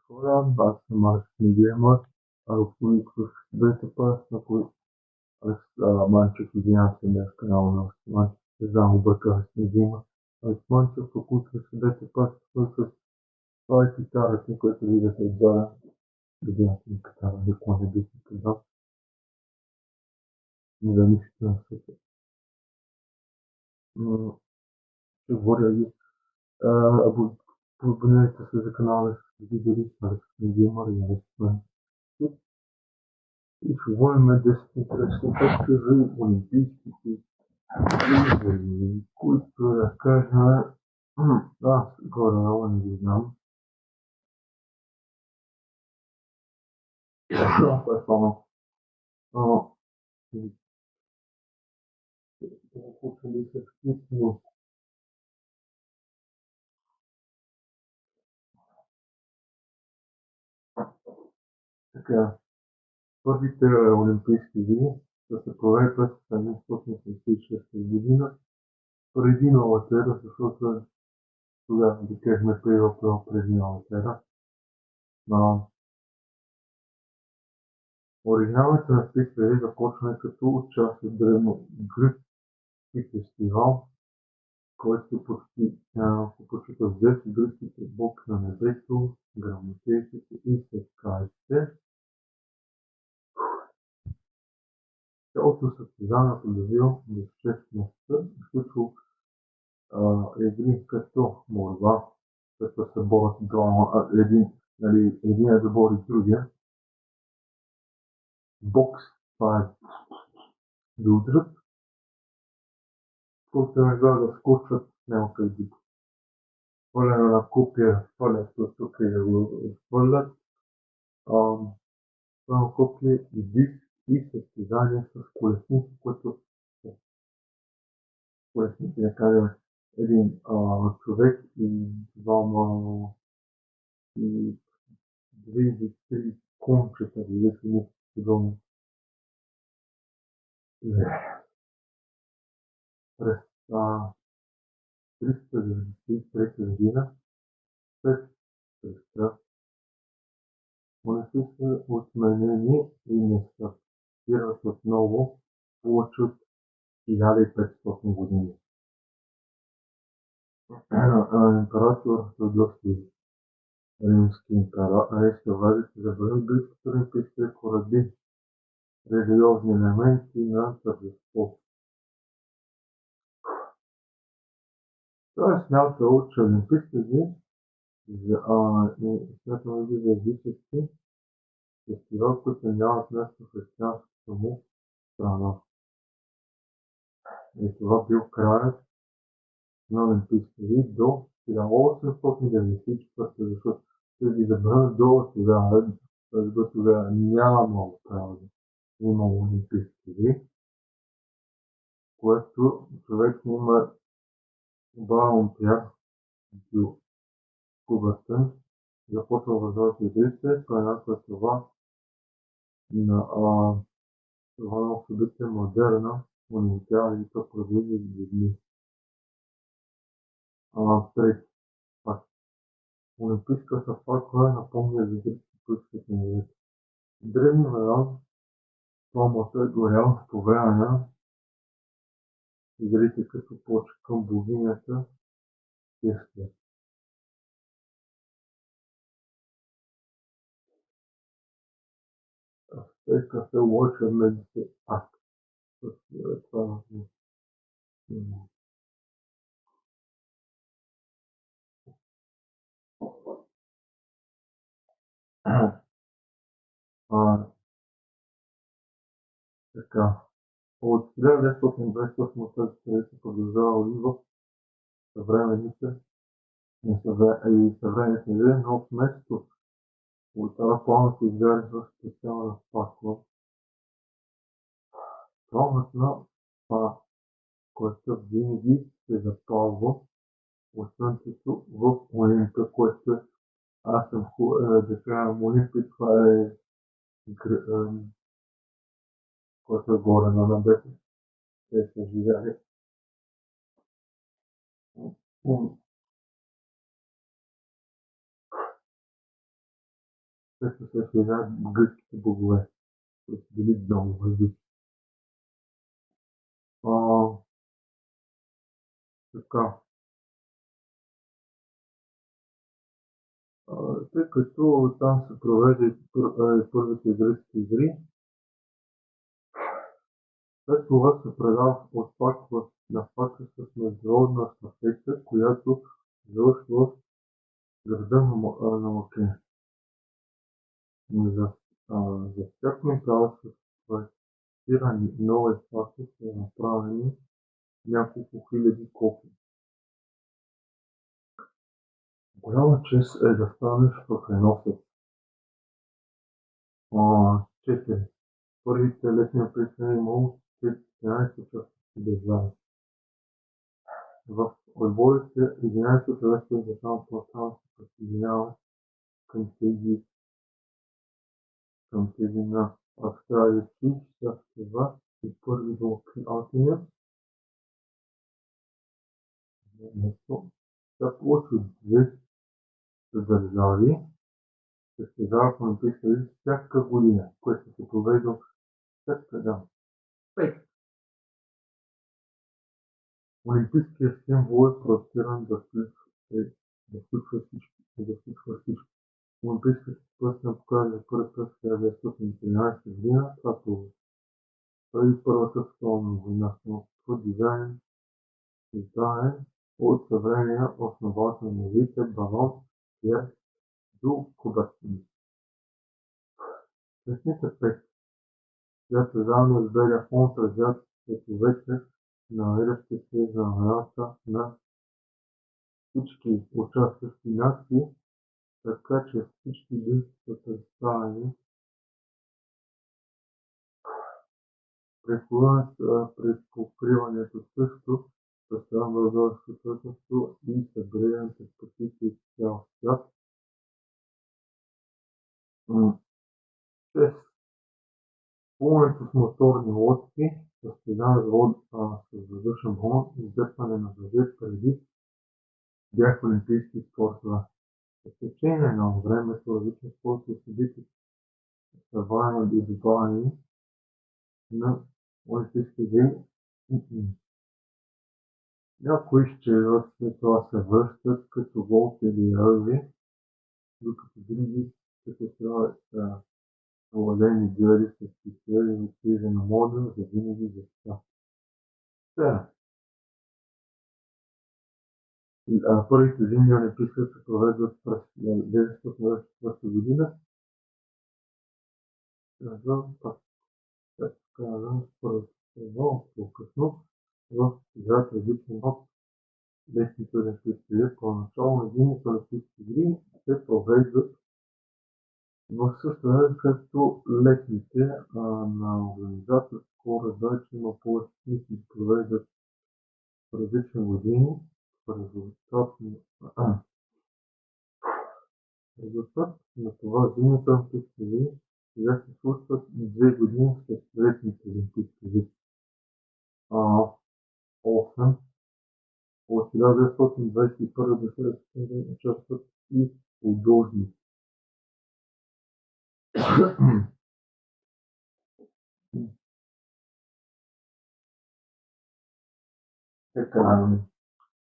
хора, аз съм Алекс Мигемър, ръководител с двете пас, на които аз Манчев, извинявам се, днес канала на Манчев, не знам, обърках с Мигемър. Алекс Манчев, ръководител с двете пас, който това е китарата, която виждате отзада. Любимата ми китара, никога не бих ми казал. Не да мислите на света. Ще говоря ви. Абонирайте се за канала с видео, Алекс Мигемър и Алекс Манчев. И ще говорим 10 интересни точки за олимпийските игри, които да кажем, аз горе-долу не ги знам. Това е само учили се вкъсно. Така, първите олимпийски игри са се провели през 1986 година, преди новата ера, защото тогава ги кажем преди новата ера. Оригиналните на тези игри започна като част от древногръцки фестивал, който се почита с 10 гръцките богове на небето, грамотейците и светкарите. Цялото състезание продължило до 6 месеца, включва игри като борба, като се борят един да бори другия. Бокс, това е да удрят, който е да скочат, няма къде да хвърляне на копия, хвърлят от тук и да го хвърлят. Това копие и диск и състезание с колесници, които колесници, да кажем, един човек и двама и две или три кончета, зависимо подобно. През 393 година, след кръста, монети са отменени и не стартират отново повече от 1500 години. Император Теодосий, римски император, се забрани гръцките олимпийски поради религиозни елементи на тържество. Той е смятал, че олимпийските игри смятал за езически фестивал, които нямат място в християнската му страна. И това бил краят на олимпийските игри до 1894, защото се ги забранят до тогава нямало право да има олимпийски игри, което човек има бавен пиян бил пубертен, започва възможност игрите, еднакво това на това събитие модерна олимпиада и то продължи до дни. Трети факт. Олимпийската факла напомня за гръцки политически игри. Древни времена Томата е горял по време на игрите като почва към богинята Хестия. Azteca се лъча медите акт. Това така. От 1928 се продължава и в съвременните и съвременните игри, но вместо от тази плана се изгаря специална факла. Планът на това, което винаги се запалва от слънцето в Олимпия, което аз съм да кажем Олимпия, това е който е горе на небето. Те са живяли. Също се съжаляват гръцките богове, които са били много въздушни. Така, тъй като там се проведе първите гръцки игри, след това се предава на факта с международна щафета, която завършва в града на Македония. За, за всяко начало с проектирани нова естафета са направени няколко хиляди копии. Голяма чест е да станеш пъкреносец. 4. Първите летни апресни имало 13 участници държави. В отборите 11 човека от държавната пространство се присъединяват към тези на Австралия, това и първи домакин Атина. Тя повече от 200 държави състезават в Олимпийска игри всяка година, което се провежда всяка година. Олимпийският символ е проектиран да включва всичко. Олимпийската пръстена показва първи път в 1913 година, когато преди Първата световна война. Самото дизайн издаден от съвременния основател на вите барон Пиер ду Кубертин. Песните 5, която заедно с белия фон отразяват цветовете на еръските знамената на всички участващи нации, така че всички листи са представени при покриването също представя българското правителство и събираните пътици в цял свят. 6. Плуването с моторни лодки, състезание с въздушен балон и издърпване на въжет преди бяха олимпийски спортове. С течение на времето различни спортове събития са вайно и добавени на олимпийски игри. Някои изчезват, след това се връщат като волт или ръгби, докато други като са овладени дуели с пистолети и кризи на мода за винаги за сега. Първите зимни олимпийски се провеждат през 1924 година. По-късно в играта различен от летните олимпийски игри. Поначало на зимните олимпийски игри се провеждат в същото време, както летните на организаторско раздача има повече смисъл да провеждат в различни години. В резултат на това зимните олимпийски игри сега се случват 2 години след летните олимпийски игри. 8. От 1921 до 1927 участват и художници. Така,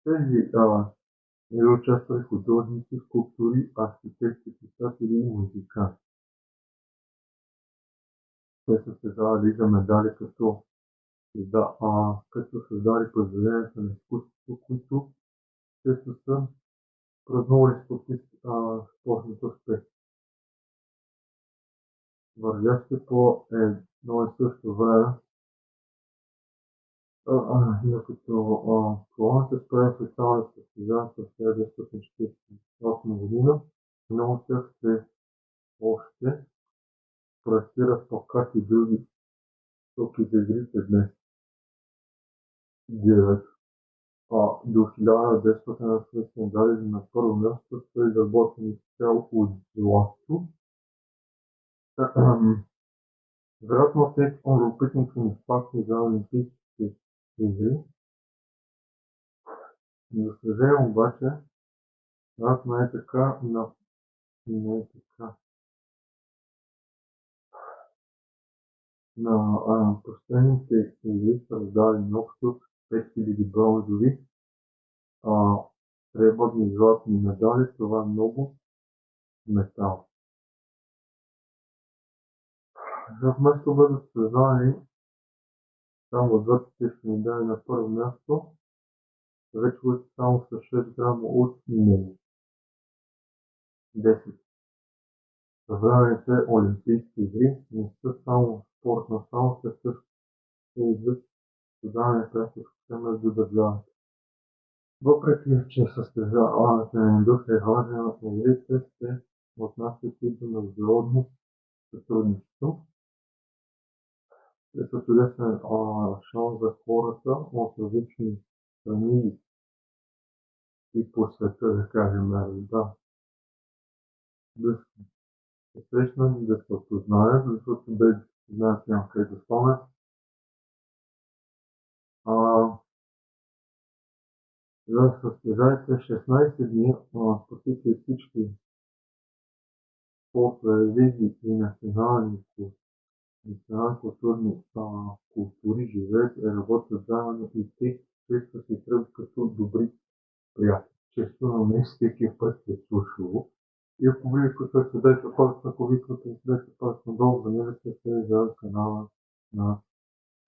тези участвали художници, скулптори, архитекти, писатели и музиканти. Те са създавали за медали, като създали произведенията на изкуството, които често са празнували спортните успехи. Вървящи по едно и също време, докато колоната спря официалните състезания в 1948 година, много от тях се още проектират плакати и други стоки за игрите днес. 9. До 1980 дали на първо място са изработени цяло от злато. Вероятно след любопитните ни факти за олимпийските игри. За съжаление обаче, вероятно не е така. На последните игри са раздадени общо 5000 бронзови, сребърни и златни медали. Това е много метал. За вместо бъдат създадени само 20 медали на първо място, вече бъдат само с 6 грама от него. 10. Съвременните олимпийски игри не са само спортна, само се също излизат създаване пряко между държавите. Въпреки че състезаването на индустрия е важен, игрите се отнасят и до международно сътрудничество. Те са чудесен шанс за хората от различни страни и по света, да кажем, да се срещнат, да се опознаят, защото без да се знаят няма къде да станат. За да състезаете 16 дни, посетите всички спортове, лиги и национални културни култури живеят и работят заедно и те често се тръгват като добри приятели. Често на мен всеки път се е случвало. И ако вие като седете пак, ако ви като седете пак надолу, абонирайте се за канала на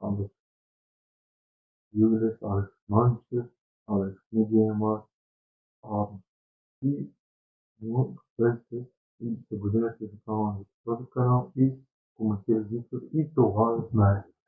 Алекс Юлис, Алекс Манчев, Алекс Мигеймър и следите и се абонирайте за този канал и коментирайте и това знаете.